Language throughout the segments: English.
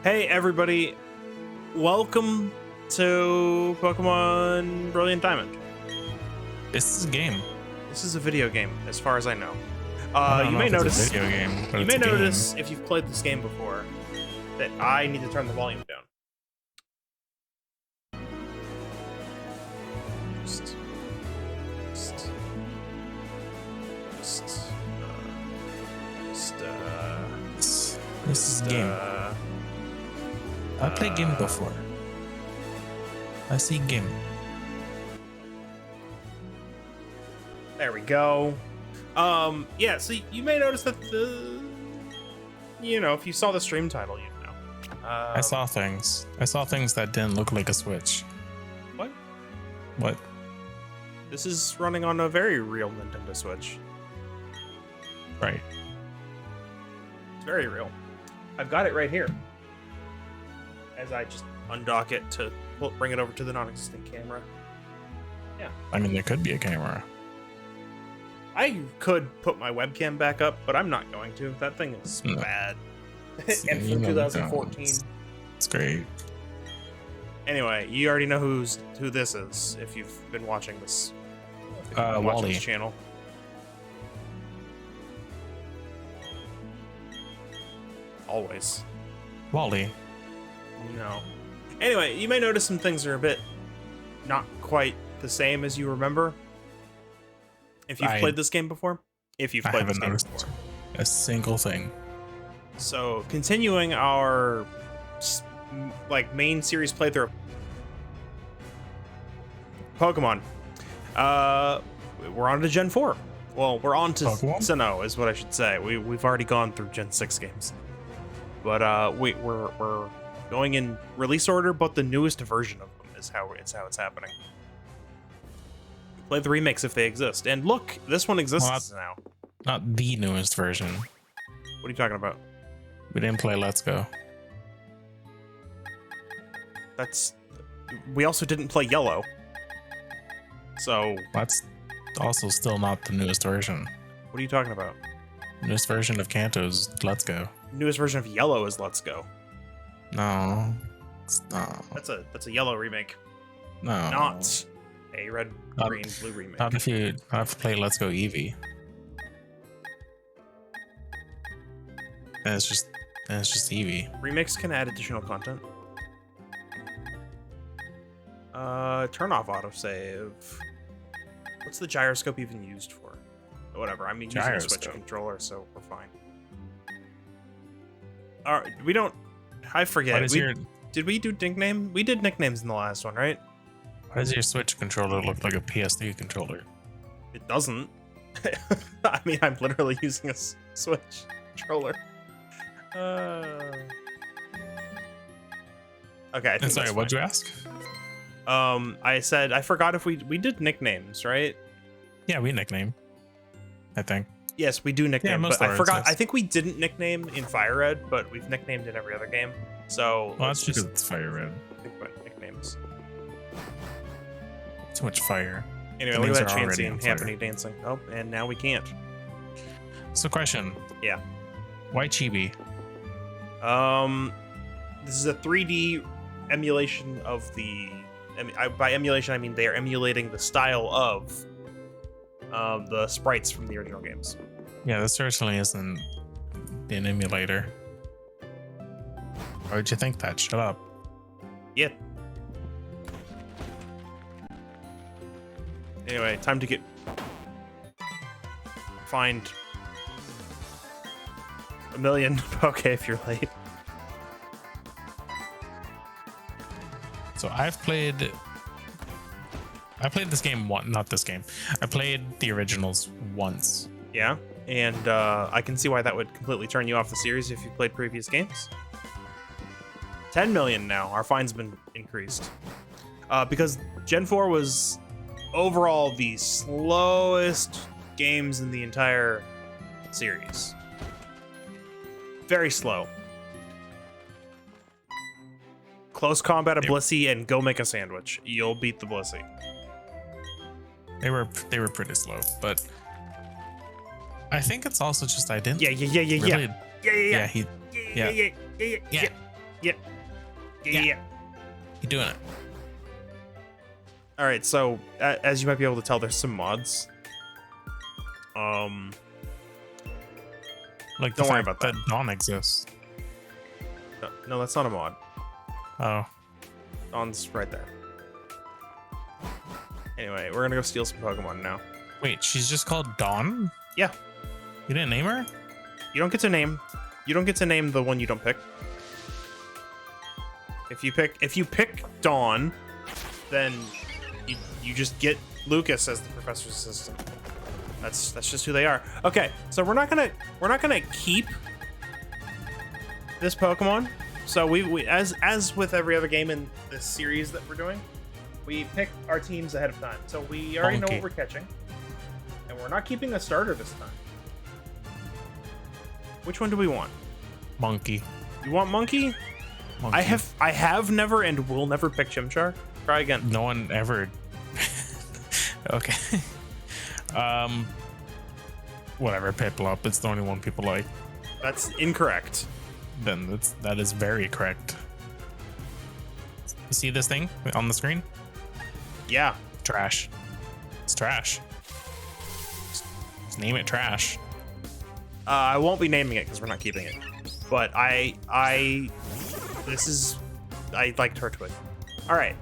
Hey everybody, welcome to Pokemon Brilliant Diamond. This is a game. This is a video game, as far as I know. I don't You know may if it's notice. a video game, but You it's may a game. notice if you've played this game before that I need to turn the volume down. This is a game. I played game before. I see game. There we go. Yeah, so you may notice that if you saw the stream title, you'd know. I saw things. I saw things that didn't look like a Switch. What? What? This is running on a very real Nintendo Switch. Right. It's very real. I've got it right here. As I just undock it to bring it over to the non-existent camera. Yeah. I mean, there could be a camera. I could put my webcam back up, but I'm not going to. That thing is bad. And from 2014. It's great. Anyway, you already know who this is if you've been watching this. Wally. This channel. Always. Wally. No. Anyway, you may notice some things are a bit not quite the same as you remember. If you've played this game before. If you've played this game before. A single thing. So, continuing our main series playthrough of Pokemon. We're on to Gen 4. Well, we're on to Sinnoh, is what I should say. We've already gone through Gen 6 games. But we're going in release order, but the newest version of them is how it's happening. Play the remakes if they exist. And look, this one exists now. Not the newest version. What are you talking about? We didn't play Let's Go. We also didn't play Yellow. So That's also still not the newest version. what are you talking about? Newest version of Kanto's Let's Go. Newest version of Yellow is Let's Go. No. That's a Yellow remake. No. Not a red, green, blue remake. Not if you have to play Let's Go Eevee. And it's just Eevee. Remakes can add additional content. Turn off autosave. What's the gyroscope even used for? Whatever, I'm using a Switch controller, so we're fine. Alright, we don't... I forget. Did we do nickname? We did nicknames in the last one, right? Why does your Switch controller look like a PS3 controller? It doesn't. I mean, I'm literally using a Switch controller. Okay, I think sorry, what'd you ask? I said I forgot if we did nicknames, right? Yeah, we nickname. I think. Yes, we do nickname, Yeah, but I forgot. yes. I think we didn't nickname in Fire Red, but we've nicknamed in every other game. So Well, that's because it's Fire Red. think about nicknames. Too much fire. Anyway, The look at names that are already Chansey on and fire. Hampany dancing. Oh, and now we can't. So, question. Yeah. Why Chibi? This is a 3D emulation of the. By emulation, I mean they are emulating the style of the sprites from the original games. Yeah, this certainly isn't an emulator. Why would you think that? Shut up. Yeah. Anyway, time to find a million Poke if you're late. So I played this game not this game. I played the originals once. Yeah, and I can see why that would completely turn you off the series if you played previous games. 10 million now. Our fine's been increased. Because Gen 4 was overall the slowest games in the entire series. Very slow. Close combat a Blissey and go make a sandwich. You'll beat the Blissey. They were pretty slow, but I think it's also just I didn't. Yeah. Yeah. Yeah. Yeah. You're doing it. All right, so as you might be able to tell, there's some mods. Like Don't the worry fact about that that. Dawn exists. No, that's not a mod. Oh. Dawn's right there. Anyway, we're gonna go steal some Pokemon now. Wait, she's just called Dawn? Yeah. You didn't name her? You don't get to name. You don't get to name the one you don't pick. If you pick Dawn, then you just get Lucas as the professor's assistant. That's just who they are. Okay, so we're not gonna keep this Pokemon. So we as with every other game in this series that we're doing, we pick our teams ahead of time. So we already know what we're catching, and we're not keeping a starter this time. Which one do we want? Monkey. You want Monkey? Monkey. I have never and will never pick Chimchar. Try again. No one ever. Okay. Whatever. Piplup. It's the only one people like. That's incorrect. Then that is very correct. You see this thing on the screen? Yeah. Trash. It's trash. Just name it trash. I won't be naming it because we're not keeping it. But I like Turtwig. All right,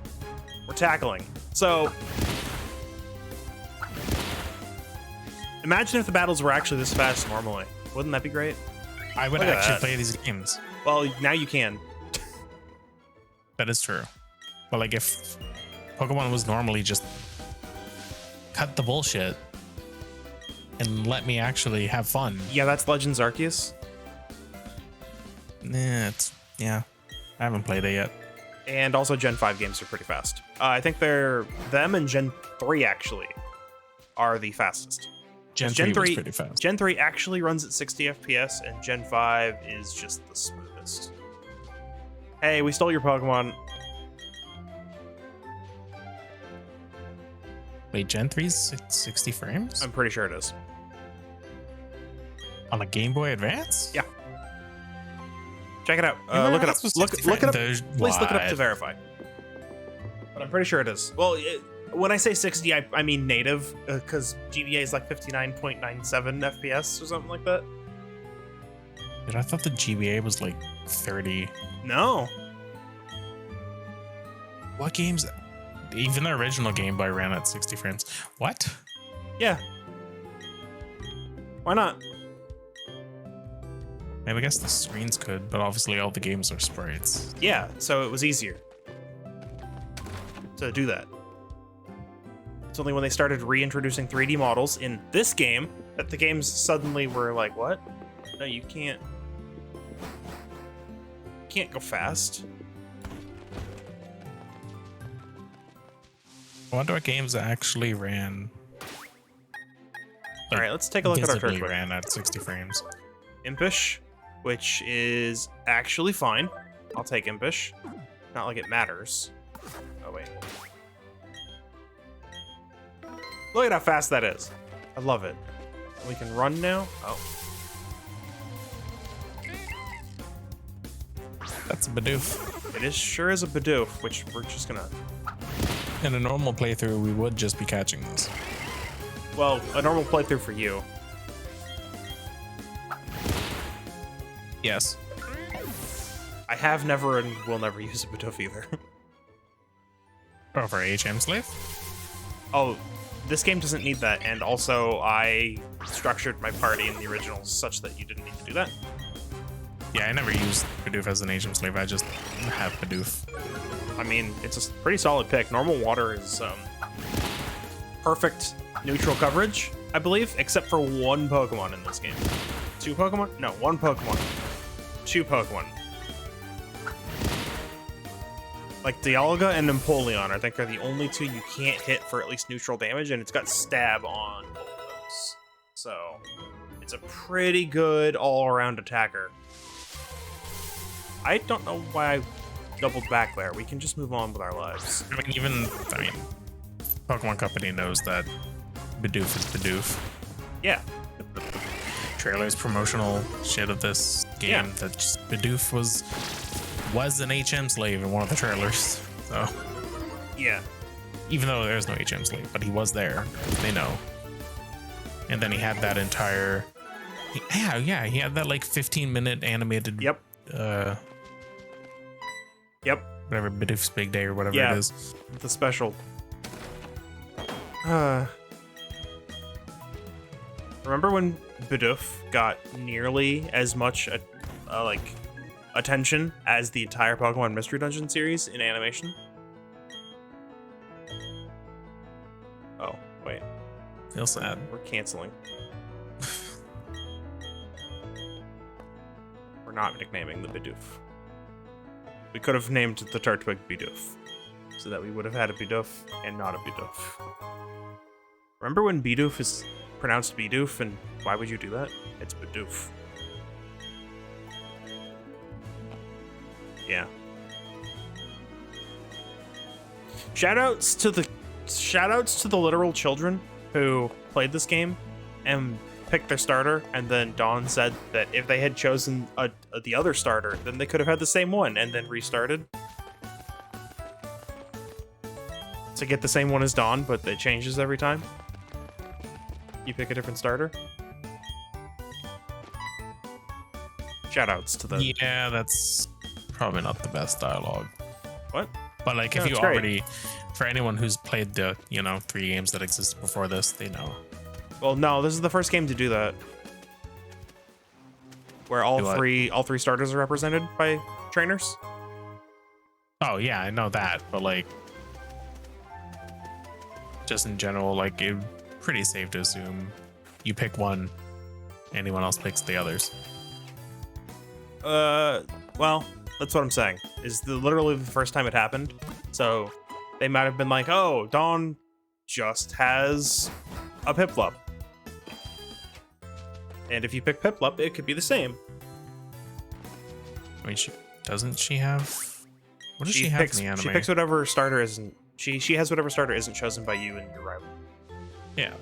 we're tackling. So imagine if the battles were actually this fast normally. Wouldn't that be great? I would Look at actually that. play these games. Well, now you can. That is true. But like if Pokemon was normally just cut the bullshit and let me actually have fun. Yeah, that's Legends Arceus. Yeah. I haven't played it yet. And also Gen 5 games are pretty fast. I think them and Gen 3 actually are the fastest. Gen 3 was pretty fast. Gen 3 actually runs at 60 FPS, and Gen 5 is just the smoothest. Hey, we stole your Pokemon. Wait, Gen 3's 60 frames? I'm pretty sure it is. On a Game Boy Advance? Yeah. Check it out. Game Boy Look it up. Advance was Look 60 it up. frames. Please look it up to What? verify. But I'm pretty sure it is. Well, when I say 60, I mean native, because GBA is like 59.97 FPS or something like that. Dude, I thought the GBA was like 30. No. What games? Even the original Game Boy ran at 60 frames. What? Yeah. Why not? Maybe I guess the screens could, but obviously all the games are sprites. Yeah, so it was easier to do that. It's only when they started reintroducing 3D models in this game that the games suddenly were like, what? No, you can't go fast. I wonder what games actually ran. All right, let's take a look at our visibly Turtwig. ran at 60 frames. Impish, which is actually fine. I'll take Impish. Not like it matters. Oh, wait. Look at how fast that is. I love it. We can run now. Oh. That's a Bidoof. It is sure is a Bidoof, which we're just gonna... In a normal playthrough, we would just be catching this. Well, a normal playthrough for you. Yes. I have never and will never use a Bidoof either. Over HM Slave? Oh, this game doesn't need that, and also I structured my party in the originals such that you didn't need to do that. Yeah, I never used Bidoof as an HM Slave. I just have Bidoof. I mean, it's a pretty solid pick. Normal water is perfect neutral coverage, I believe, except for one Pokemon in this game. Two Pokemon? No, one Pokemon. Two Pokemon. Like Dialga and Empoleon, I think, are the only two you can't hit for at least neutral damage, and it's got stab on both of those. So, it's a pretty good all-around attacker. I don't know why I doubled back there. We can just move on with our lives. I mean, Pokemon Company knows that Bidoof is Bidoof. Yeah. Trailers, promotional shit of this game, Yeah. that just Bidoof was was an HM slave in one of the trailers. So Yeah. even though there's no HM slave, but he was there. They know. And then he had that entire, he had that like 15-minute animated. Yep. Yep. Whatever, Bidoof's Big Day or whatever Yeah. it is. The special. Remember when Bidoof got nearly as much like attention as the entire Pokemon Mystery Dungeon series in animation? Oh, wait. Feel sad. We're canceling. We're not nicknaming the Bidoof. We could have named the Turtwig Bidoof, so that we would have had a Bidoof and not a Bidoof. Remember when Bidoof is pronounced Bidoof, and why would you do that? It's Bidoof. Yeah. Shoutouts to the literal children who played this game and picked their starter, and then Dawn said that if they had chosen the other starter, then they could have had the same one and then restarted to get the same one as Dawn, but it changes every time you pick a different starter. Shoutouts to them. Yeah, that's probably not the best dialogue. What? But like, No, if you it's great. already, for anyone who's played the 3 games that existed before this, they know. Well, no, this is the first game to do that, where all Do what? three starters are represented by trainers. Oh yeah, I know that, but like, just in general, like, it's pretty safe to assume you pick one, anyone else picks the others. Well, that's what I'm saying. Is literally the first time it happened, so they might have been like, "Oh, Dawn just has a Piplup," and if you pick Piplup, it could be the same. I mean, doesn't she have? What does she have in the anime? She picks whatever starter isn't. She has whatever starter isn't chosen by you and your rival. Yeah,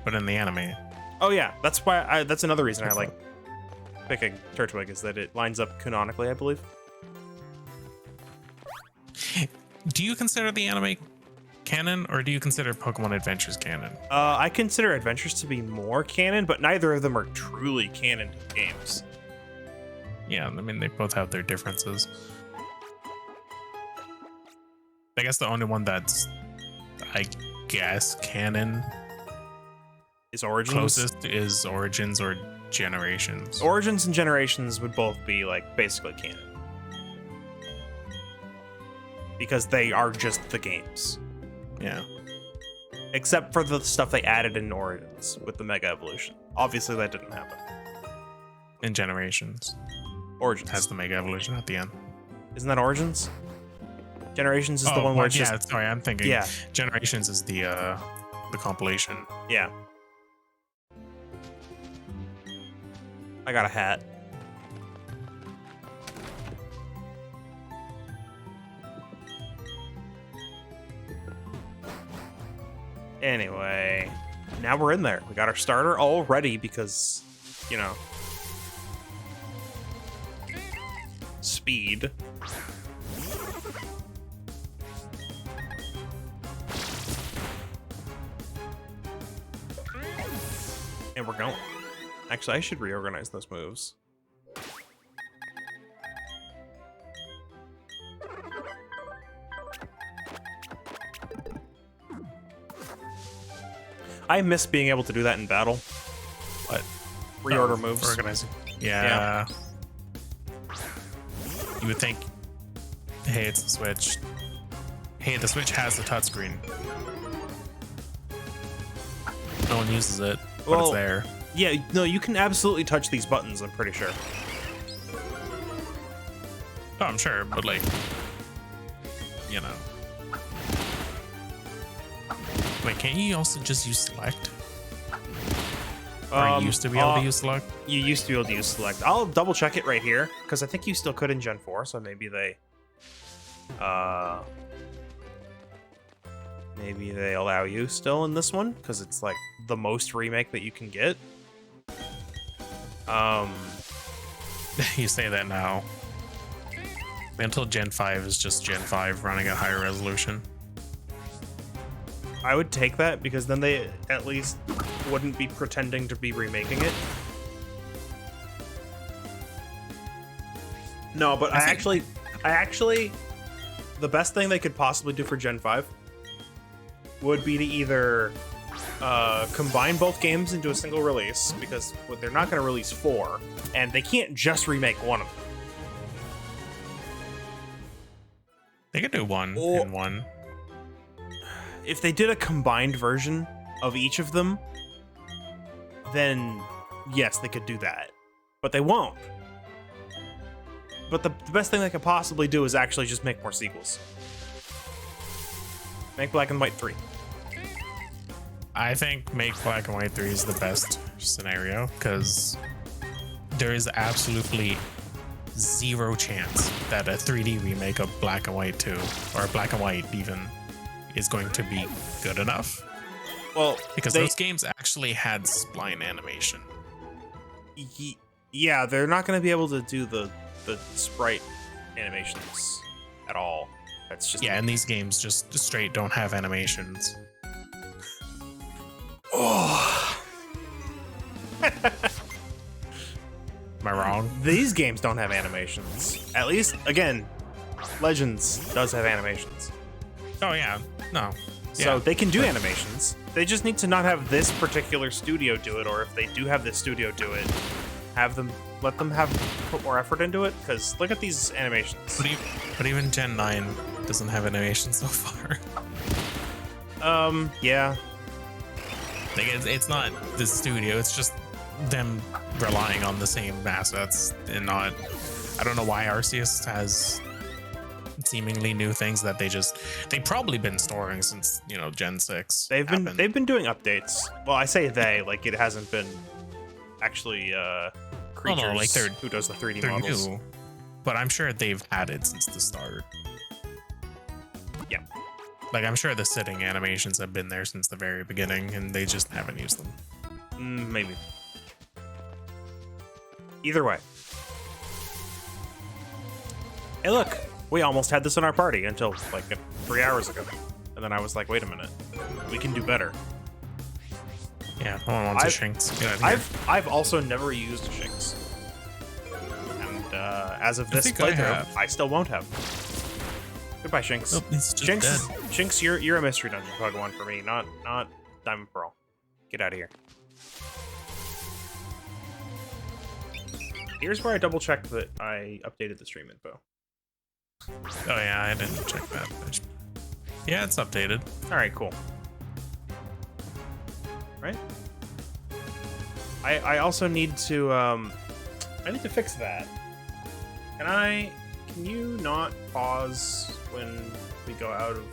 but in the anime, Oh yeah, that's why. That's another reason I like picking Turtwig, is that it lines up canonically, I believe. do you consider the anime canon, or do you consider Pokemon Adventures canon? I consider Adventures to be more canon, but neither of them are truly canon to the games. Yeah, I mean, they both have their differences. I guess the only one that's, I guess, canon Is Origins? closest is Origins or Generations. Origins and Generations would both be like basically canon, because they are just the games, Yeah. except for the stuff they added in Origins with the Mega Evolution. Obviously, that didn't happen. In Generations Origins has the Mega Evolution at the end. isn't that Origins? Generations is the one where it's yeah, just sorry, I'm thinking. Yeah. Generations is the compilation. yeah. I got a hat. Anyway, now we're in there. We got our starter all ready because, speed. And we're going. Actually, I should reorganize those moves. I miss being able to do that in battle. What? Reorder moves. Organizing. Yeah. You would think, hey, it's the Switch. Hey, the Switch has the touchscreen. No one uses it, but Well, it's there. Yeah, no, you can absolutely touch these buttons, I'm pretty sure. Oh, I'm sure, but like, Wait, can't you also just use select? Or you used to be able to use select? You used to be able to use select. I'll double check it right here, because I think you still could in Gen 4, so maybe they allow you still in this one, because it's like the most remake that you can get. You say that now. Until Gen 5 is just Gen 5 running at higher resolution. I would take that because then they at least wouldn't be pretending to be remaking it. No, but I actually, the best thing they could possibly do for Gen 5 would be to either combine both games into a single release, because they're not going to release 4, and they can't just remake one of them. They could do one and one. If they did a combined version of each of them, then yes, they could do that. But they won't. But the best thing they could possibly do is actually just make more sequels. Make Black and White 3. I think make Black and White 3 is the best scenario, because there is absolutely zero chance that a 3D remake of Black and White 2, or Black and White even, is going to be good enough. Well, because those games actually had spline animation. Yeah, they're not going to be able to do the sprite animations at all. That's just and these games just straight don't have animations. Oh. Am I wrong? These games don't have animations. At least, again, Legends does have animations. Oh yeah, no. So they can do animations. They just need to not have this particular studio do it, or if they do have this studio do it, let them put more effort into it. Because look at these animations. But even Gen 9 doesn't have animation so far. Yeah. Like it's not the studio. It's just them relying on the same assets and not. I don't know why Arceus has seemingly new things that they've probably been storing since Gen 6. They've been doing updates. Well, I say they, like it hasn't been actually creatures who does the 3D models. New, but I'm sure they've had it since the start. Yeah. Like I'm sure the sitting animations have been there since the very beginning, and they just haven't used them. Maybe. Either way. Hey, look, we almost had this in our party until like 3 hours ago, and then I was like, wait a minute, we can do better. Yeah, no one wants a Shinx. Get out of here. I've also never used a Shinx, and as of this playthrough, I still won't have. Goodbye, Shinx. Nope, it's just Shinx, you're a mystery dungeon Pokemon for me, not Diamond Pearl. Get out of here. Here's where I double checked that I updated the stream info. Oh yeah, I didn't check that. Yeah, it's updated. All right, cool. Right. I also need to I need to fix that. Can you not pause when we go out of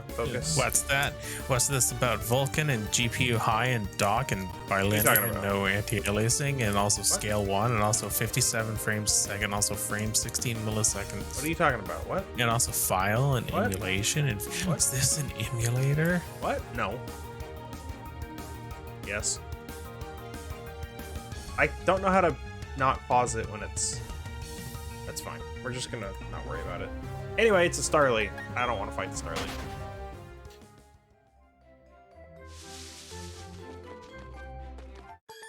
focus? What's that? What's this about Vulcan and GPU high and dock and bilingual and no anti-aliasing and also scale 1 and also 57 frames a second, also frame 16 milliseconds. What are you talking about? What? And also file and emulation and what's this, an emulator? What? No. Yes. I don't know how to not pause it when it's... That's fine. We're just gonna not worry about it. Anyway, it's a Starly. I don't want to fight the Starly.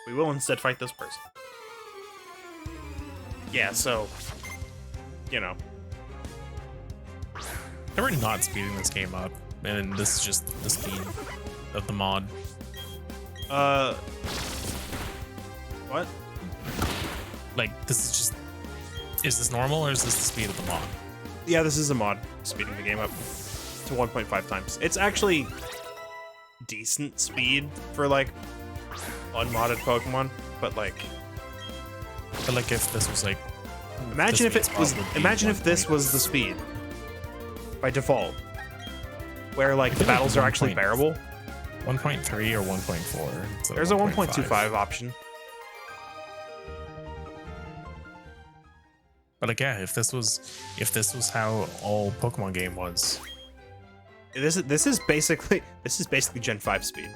We will instead fight this person. Yeah, so... We're not speeding this game up, and this is just the speed of the mod. What? Like, this is just... Is this normal, or is this the speed of the mod? Yeah, this is a mod, speeding the game up to 1.5 times. It's actually decent speed for, like, unmodded Pokemon, but, like... But, like, if this was, like... Imagine if this was the speed by default, where, like, the battles are actually bearable. 1.3 or 1.4. There's a 1.25 option. But like, yeah, if this was how all Pokemon game was, this is basically Gen 5 speed.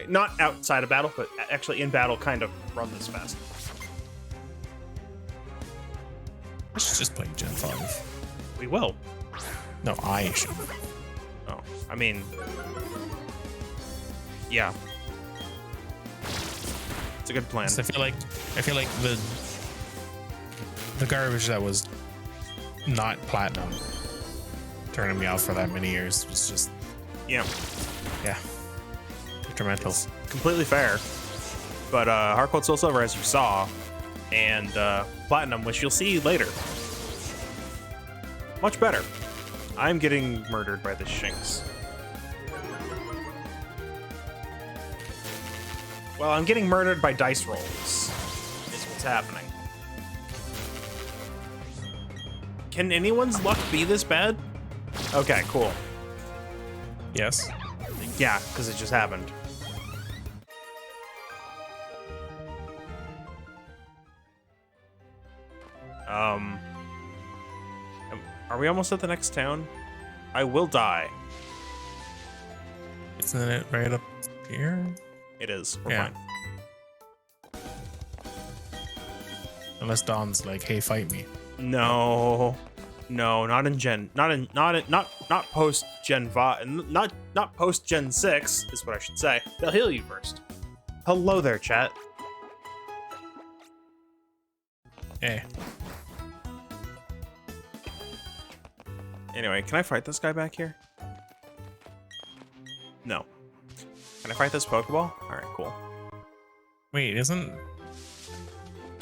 Not outside of battle, but actually in battle, kind of run this fast. should just play Gen 5. We will. No, I should. Oh, I mean, yeah. It's a good plan. I feel like the garbage that was not platinum turning me off for that many years was just Yeah. detrimental. It's completely fair. But Heart Gold Soul Silver, as you saw, and Platinum, which you'll see later, much better. I'm getting murdered by the Shinx. Well, I'm getting murdered by dice rolls, is what's happening. Can anyone's luck be this bad? Okay, cool. Yes. Yeah, because it just happened. Are we almost at the next town? I will die. Isn't it right up here? It is. We're Yeah. fine. Unless Dawn's like, hey, fight me. No, not in Gen, not post Gen 5, not post Gen 6 is what I should say. They'll heal you first. Hello there, chat. Hey. Anyway, can I fight this guy back here? No. Can I fight this Pokeball? All right, cool. Wait, didn't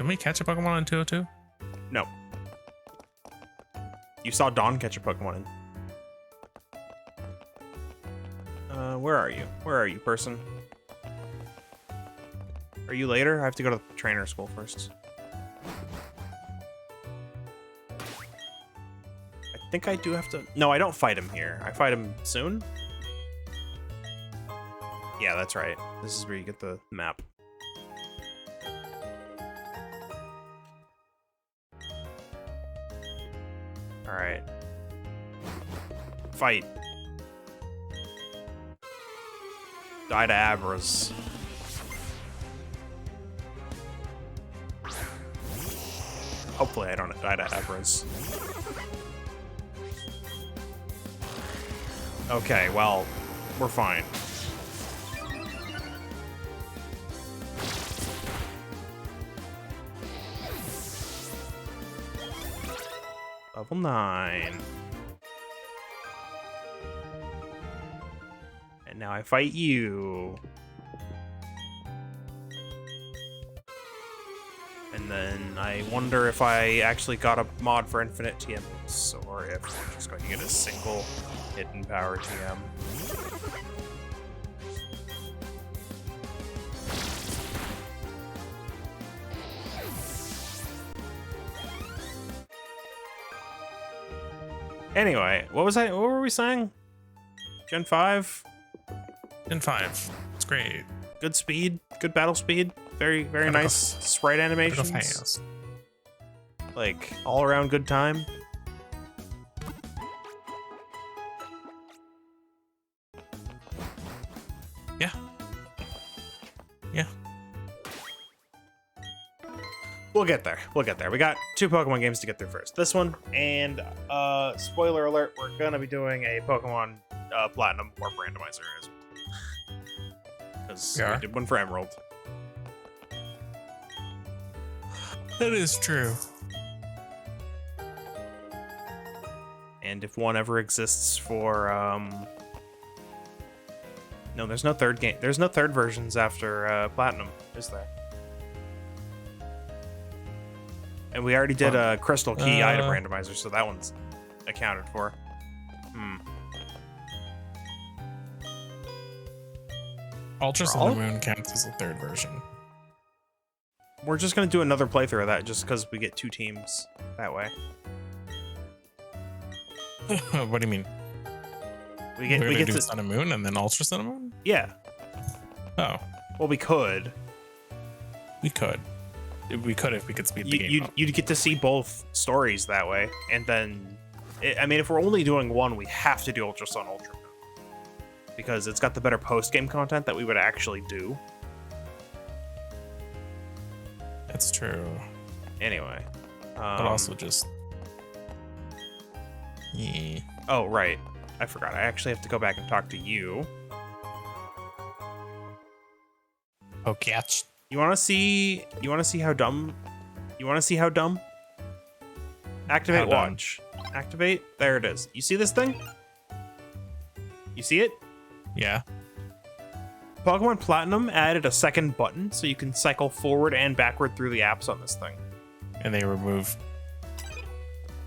we catch a Pokemon in 202? No. You saw Dawn catch a Pokemon in. Where are you? Where are you, person? Are you later? I have to go to trainer school first. I think I do have to... No, I don't fight him here. I fight him soon? Yeah, that's right. This is where you get the map. Alright. Fight. Die to Abras. Hopefully I don't die to Abras. Okay, well, we're fine. Level 9. And now I fight you. And then I wonder if I actually got a mod for infinite TMs, or if we're just going to get a single hidden power TM. Anyway, what were we saying? Gen 5? Gen 5. It's great. Good speed, good battle speed. Very nice sprite animations. Fast. Like, all around good time. Yeah. Yeah. We'll get there. We'll get there. We got 2 Pokemon games to get through first. This one, and spoiler alert, we're gonna be doing a Pokemon Platinum Warp Randomizer as well. Because we did one for Emerald. That is true. And if one ever exists for no, there's no third game. There's no third versions after Platinum, is there? And we already did a Crystal Key item randomizer, so that one's accounted for. Ultra Sun and Moon counts as the third version. We're just gonna do another playthrough of that just because we get 2 teams that way. What do you mean? We get to do to Sun and Moon and then Ultra Sun and Moon? Yeah. Oh. Well, we could. We could. We could if we could speed the game up. You'd get to see both stories that way, and then, I mean, if we're only doing one, we have to do Ultra Sun, Ultra Moon, because it's got the better post-game content that we would actually do. That's true. Anyway, But also just Yeah. Oh, right. I forgot. I actually have to go back and talk to you. Okay. You want to see how dumb? You want to see how dumb? Activate How dumb? watch. Activate. There it is. You see this thing? You see it? Yeah. Pokemon Platinum added a second button so you can cycle forward and backward through the apps on this thing. And they remove.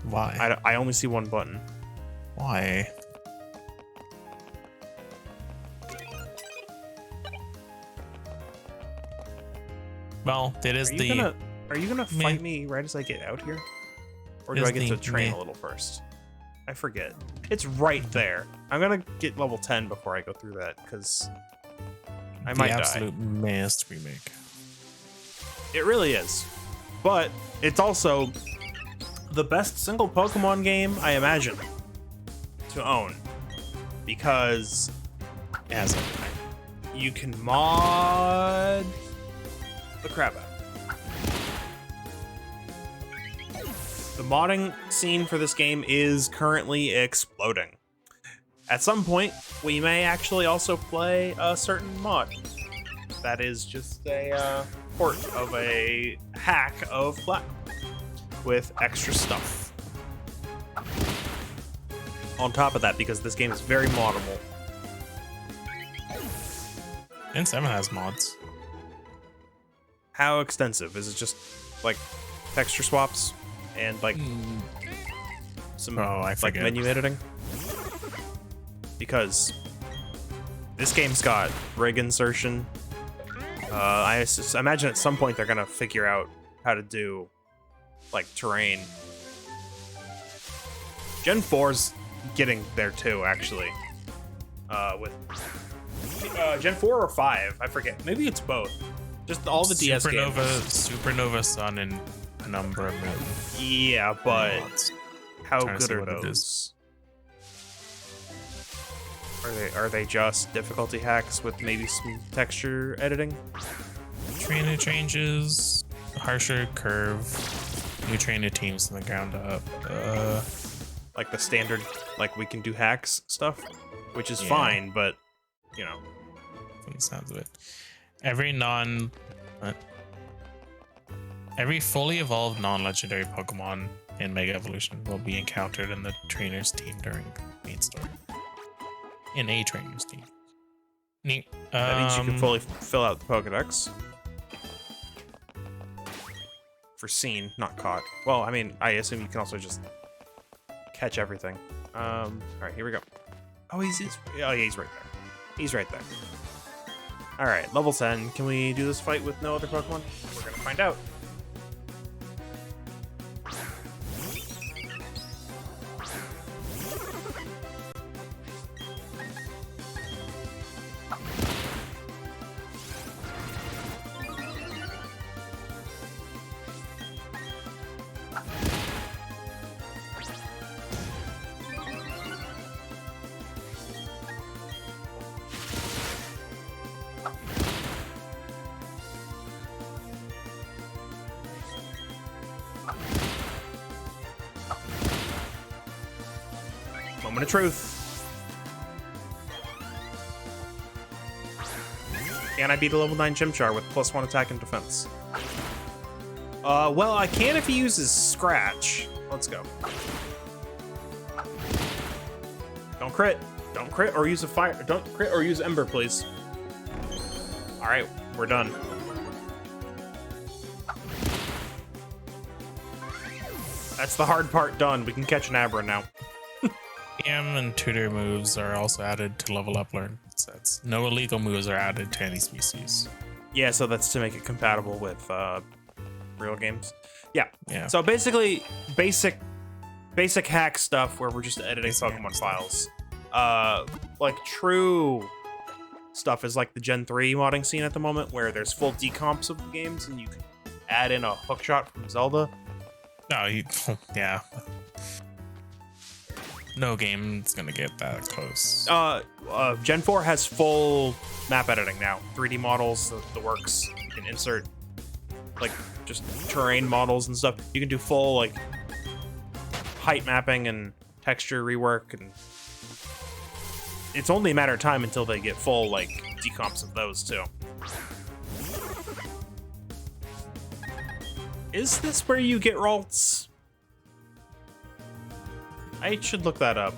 Why? I only see one button. Why? Well, it is Are you gonna fight me right as I get out here? Or do I get to train a little first? I forget. It's right there. I'm gonna get level 10 before I go through that, because I might die. The absolute best remake. It really is. But it's also the best single Pokemon game, I imagine, to own. Because As you can mod the crap out. The modding scene for this game is currently exploding. At some point, we may actually also play a certain mod that is just a port of a hack of Platinum with extra stuff. On top of that, because this game is very moddable. and 7 has mods. How extensive? Is it just like texture swaps and like some I like forget. menu editing? Because this game's got rig insertion. I imagine at some point they're gonna figure out how to do like terrain. Gen 4's getting there too, actually. With Gen 4 or 5, I forget. Maybe it's both. Just all the DS games. Supernova Sun and Penumbra Moon. Yeah, but Mods. how Trying to good see are what it those? Are they just difficulty hacks with maybe some texture editing? Trainer changes, harsher curve, new trainer teams from the ground up. Like the standard, like we can do hacks stuff, which is Yeah. fine, but you know. From the sounds of it, every fully evolved non-legendary Pokemon in Mega Evolution will be encountered in the trainer's team during main story. In a trainer's team. Neat. That means you can fully fill out the Pokedex. For seen, not caught. Well, I mean, I assume you can also just catch everything. All right, here we go. Oh, he's right there. He's right there. All right, level 10. Can we do this fight with no other Pokemon? We're gonna find out. Moment of truth. Can I beat a level 9 Chimchar with +1 attack and defense? Well, I can if he uses Scratch. Let's go. Don't crit. Don't crit or use a fire. Don't crit or use Ember, please. All right, we're done. That's the hard part done. We can catch an Abra now. PM and tutor moves are also added to level up learn sets. No illegal moves are added to any species. Yeah, so that's to make it compatible with real games. Yeah. Yeah. So basically, basic hack stuff where we're just editing Basic Pokemon hack files. Like true stuff is like the Gen 3 modding scene at the moment, where there's full decomps of the games, and you can add in a hookshot from Zelda. No, yeah. No game's gonna get that close. Gen 4 has full map editing now. 3D models, the works. You can insert like just terrain models and stuff. You can do full like height mapping and texture rework, and it's only a matter of time until they get full like decomps of those too. Is this where you get Ralts? I should look that up.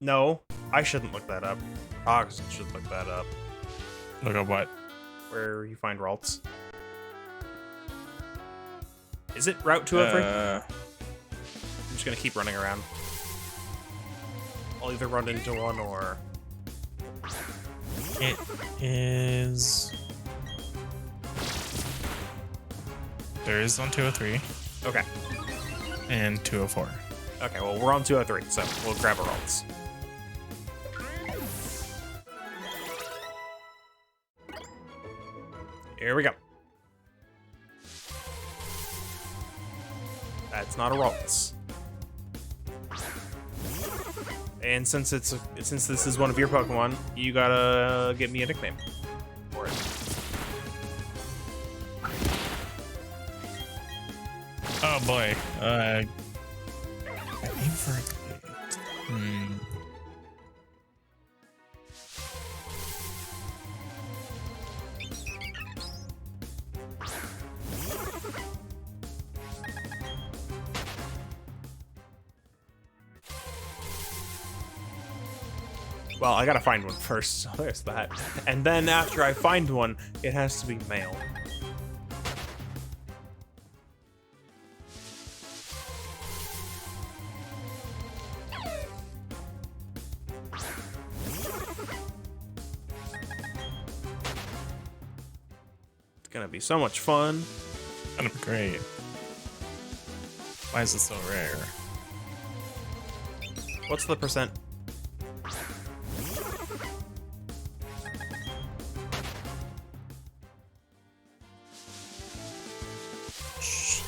No, I shouldn't look that up. Oxen should look that up. Look at what? Where you find Ralts. Is it Route 203? I'm just gonna keep running around. I'll either run into one or... It is... There is on 203 Okay. and 204. Okay, well, we're on 203, so we'll grab our Ralts. Here we go. That's not a Ralts. And since this is one of your Pokemon, you gotta get me a nickname for it. Oh boy. I aim for it. Well, I gotta find one first, so there's that. And then after I find one, it has to be male. It's gonna be so much fun. Gonna be great. Why is it so rare? What's the percent?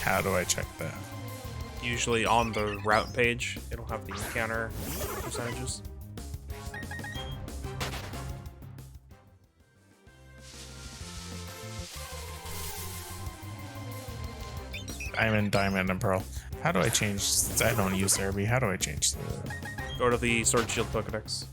How do I check that? Usually on the route page, it'll have the encounter percentages. Diamond, and Pearl. How do I change? I don't use Derby. How do I change the... Go to the Sword Shield Pokedex.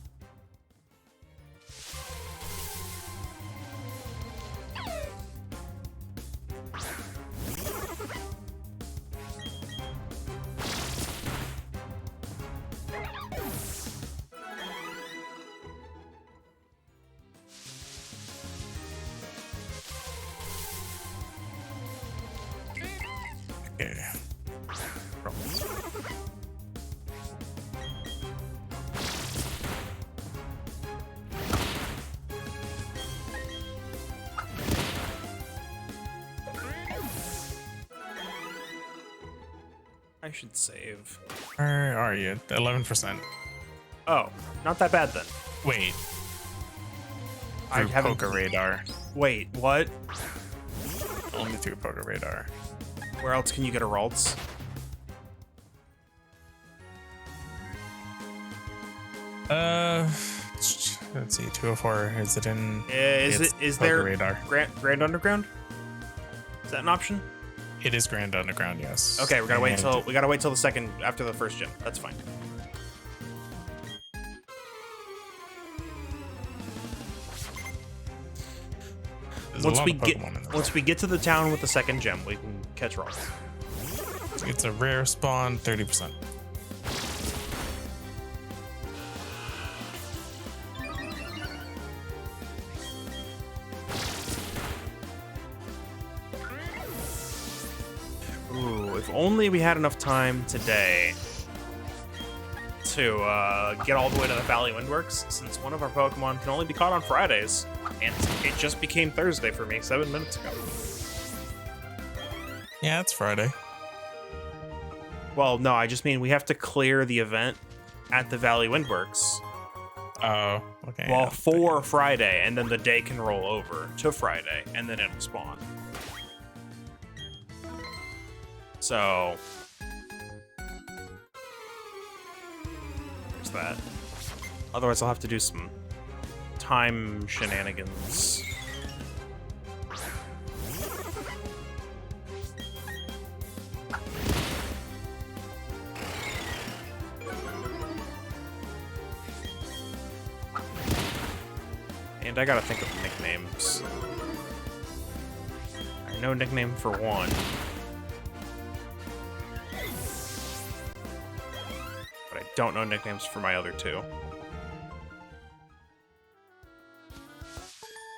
Okay. I should save. Where are you? 11%. Oh, not that bad then. Wait. I Through haven't. Poker Radar. Wait, what? Only through Poker Radar. Where else can you get a Ralts? Let's see. 204. Is it in? Is Poker there Radar? Grand Underground? Is that an option? It is Grand Underground. Yes. Okay, we gotta wait And till the second after the first gym. That's fine. there's a lot of Pokemon in there. Once we get to the town with the second gem, we can catch Ralts. It's a rare spawn. 30%. Ooh, if only we had enough time today to get all the way to the Valley Windworks, since one of our Pokemon can only be caught on Fridays, and it just became Thursday for me 7 minutes ago. Yeah, it's Friday. Well, no, I just mean we have to clear the event at the Valley Windworks. Oh, okay. Well, yeah. for Friday, and then the day can roll over to Friday, and then it'll spawn. So there's that. Otherwise, I'll have to do some time shenanigans. And I gotta think of nicknames. I know nickname for one. But I don't know nicknames for my other two.